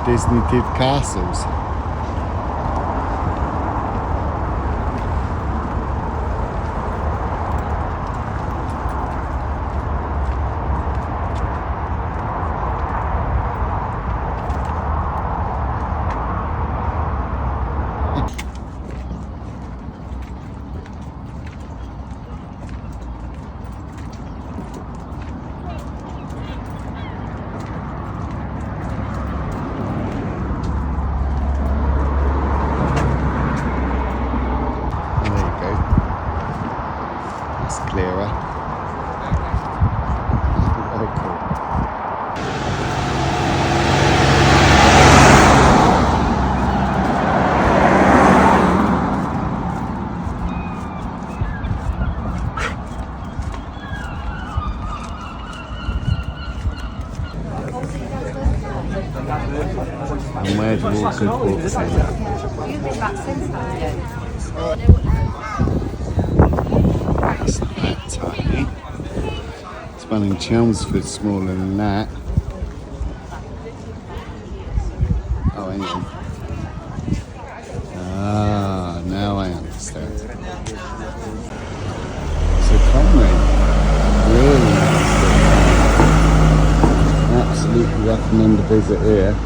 Disney did castles. Clearer. Very cool. And where do all good books end up? It's not that tiny. It's one in Chelmsford, smaller than that. Oh, hang on. Ah, now I understand. So Conwy, really nice. Absolutely recommend a visit here.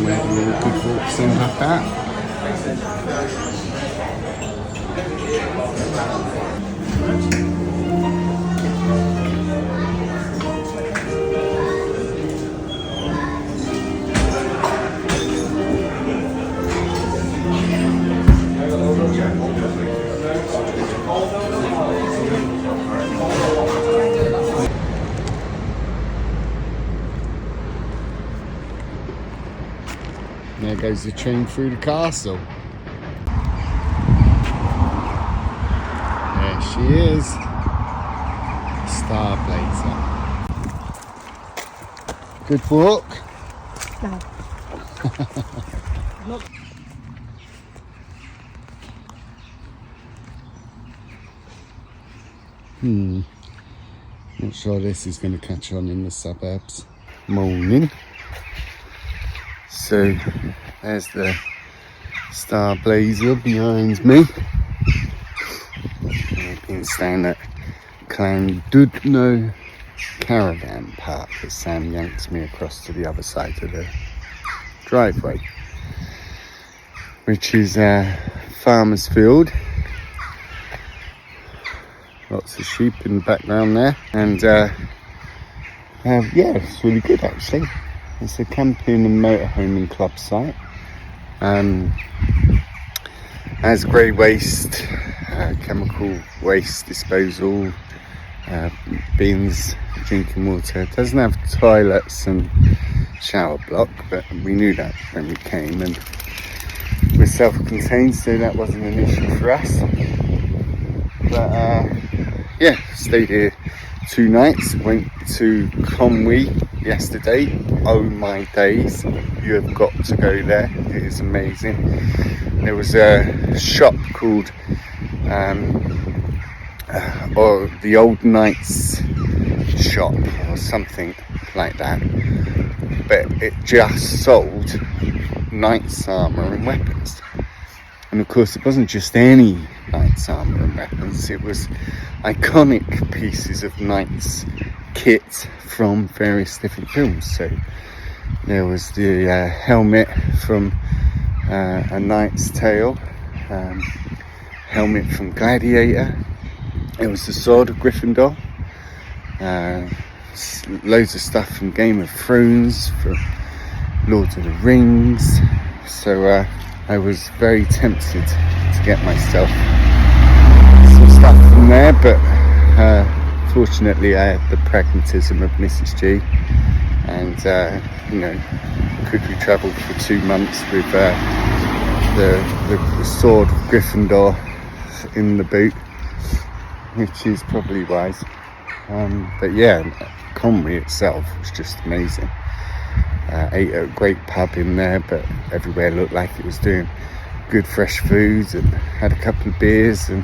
Where do all good walks end up at? There goes the train through the castle. There she is. Star Blazer. Good walk? No. Not sure this is going to catch on in the suburbs. Morning. So there's the Star Blazer behind me. I've been staying at Llandudno caravan park as Sam yanks me across to the other side of the driveway, which is a farmer's field. Lots of sheep in the background there, and yeah, it's really good actually. It's a camping and motorhoming club site. Has grey waste, chemical waste disposal, bins, drinking water. It doesn't have toilets and shower block, but we knew that when we came, and we're self-contained, so that wasn't an issue for us. But yeah, stayed here 2 nights. Went to Conwy yesterday. Oh my days, you have got to go there. It is amazing. There was a shop called or the Old Knights shop or something like that, but it just sold knights armour and weapons. And of course it wasn't just any knights armour and weapons, it was iconic pieces of knights kit from various different films. So there was the helmet from A Knight's Tale, helmet from Gladiator. It was the sword of Gryffindor, loads of stuff from Game of Thrones, from Lord of the Rings. So I was very tempted to get myself some stuff from there, but fortunately I had the pragmatism of Mrs. G, and quickly travelled for 2 months with the sword of Gryffindor in the boot, which is probably wise. But yeah, Conwy itself was just amazing. Ate at a great pub in there, but everywhere looked like it was doing good fresh foods, and had a couple of beers, and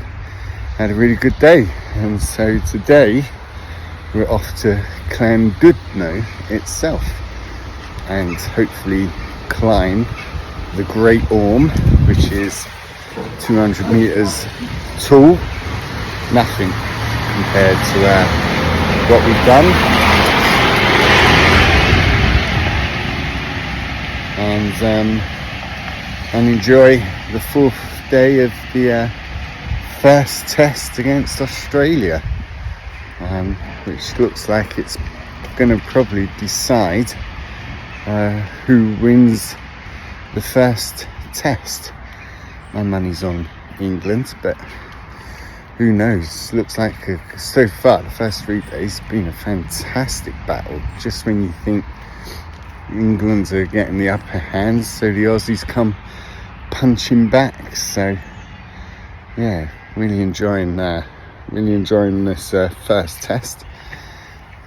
had a really good day. And so today we're off to Llandudno itself and hopefully climb the Great Orme, which is 200 meters tall. Nothing compared to what we've done. And enjoy the 4th day of the first test against Australia, which looks like it's going to probably decide who wins the first test. My money's on England, but who knows? Looks like so far the first 3 days have been a fantastic battle. Just when you think England are getting the upper hand, so the Aussies come punching back. So yeah, really enjoying this first test,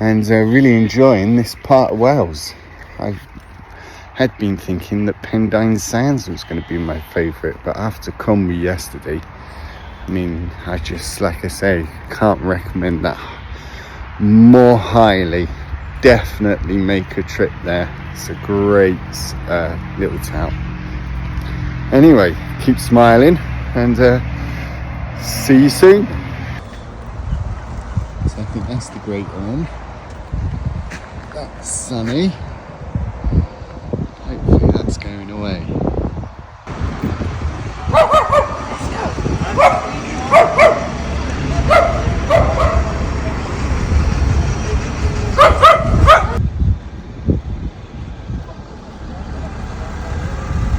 and really enjoying this part of Wales. I had been thinking that Pendine Sands was going to be my favourite, but after Conwy yesterday, I mean, I just, like I say, can't recommend that more highly. Definitely make a trip there. It's a great little town. Anyway, keep smiling, and see you soon. So I think that's the Great Orme. That's sunny. Hopefully that's going away.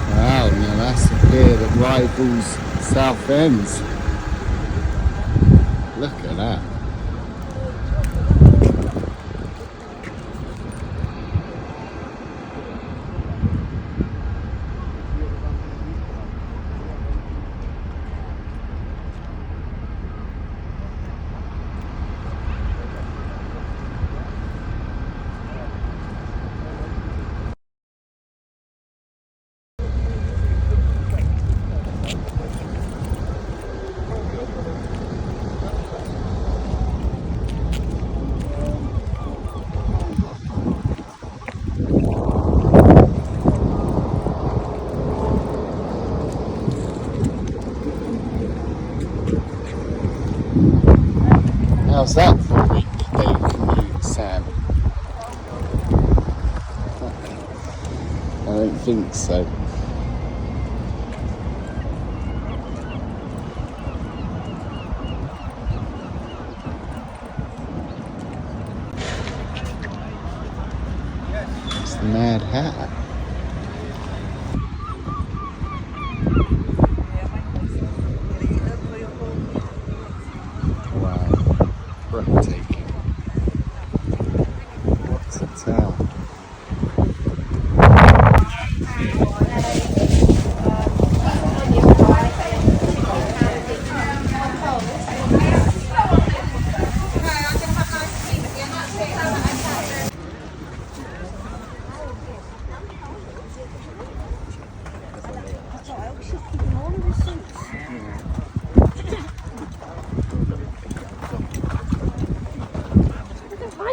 Wow, now that's a pier that rivals Southend's. Look at that. How's that for a weekday commute, Sam? I don't think so. It's the Mad Hatter. Breathtaking. What's a town?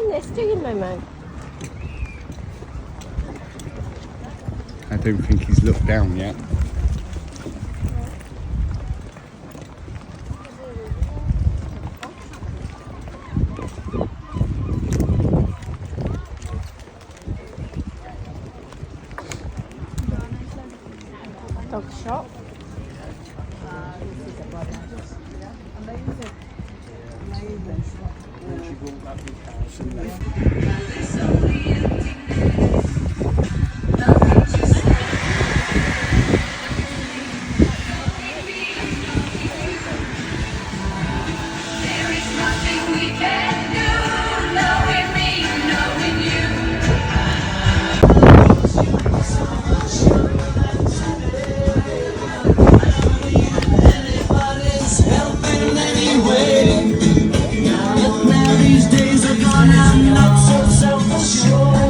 This, do you, Momo? I don't think he's looked down yet. Dog shop. These days are gone, I'm not so self-assured.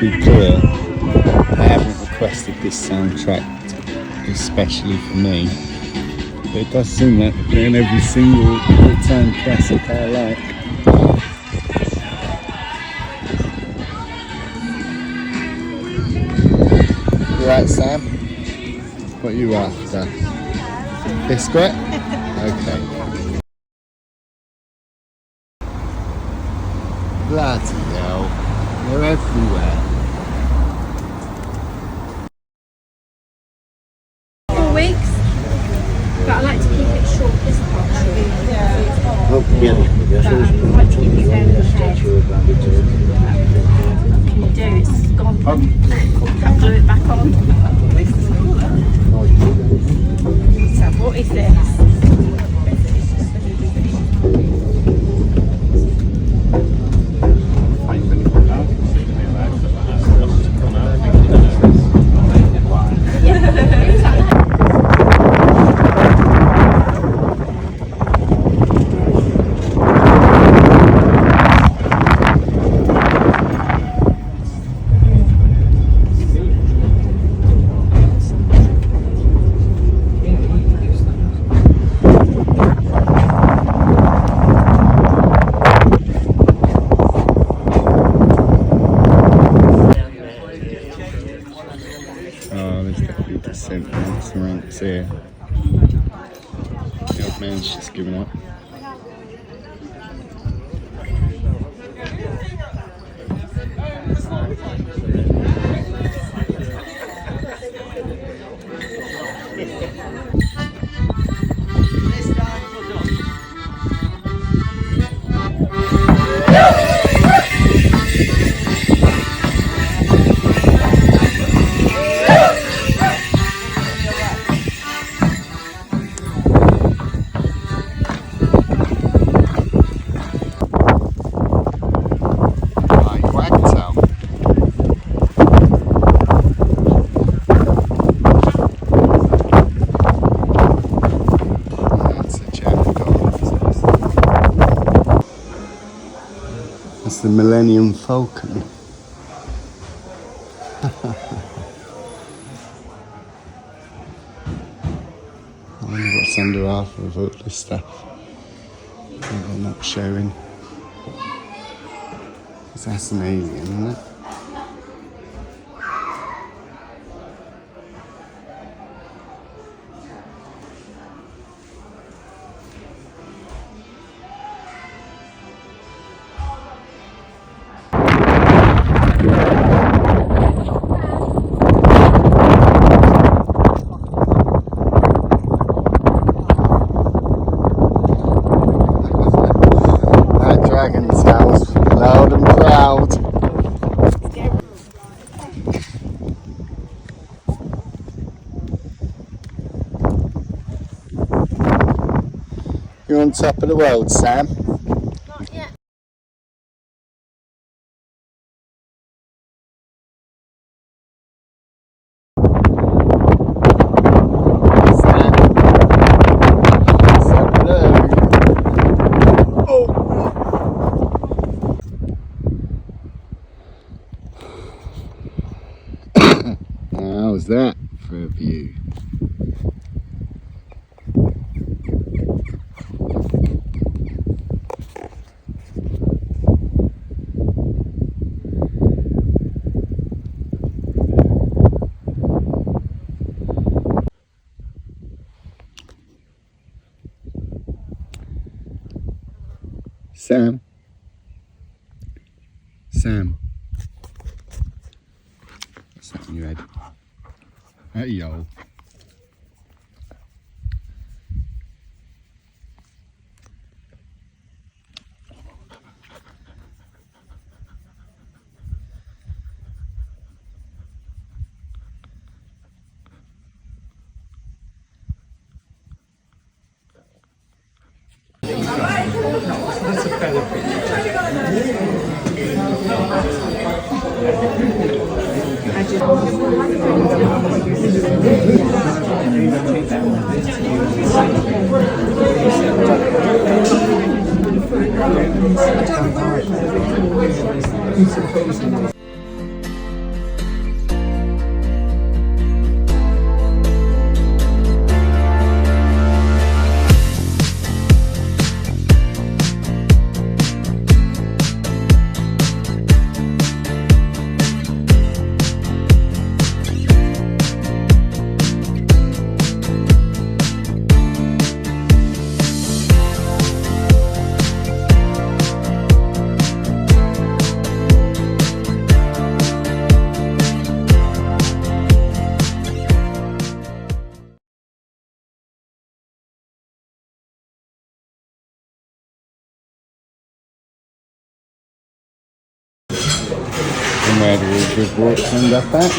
be clear, I haven't requested this soundtrack especially for me. But it does seem like they're playing every single all-time classic I like. You right, Sam? What are you after? Biscuit? Okay. Bloody hell. They're everywhere. 4 weeks, but I like to keep it short this part. Oh, yeah. I like to keep it down in the head. What can you do? It's gone. Can't glue it back on. So what is this? Ranks here. The old man's just given up. The Millennium Falcon. I wonder what's under half of all this stuff that they're not showing. Because that's an alien, isn't it? Loud and proud. You're on top of the world, Sam. Not yet. How's that for a view? Sam? Sam? What's that in your head? Hey yo. That's a better picture. I don't know where it is. where do we just walk end up at?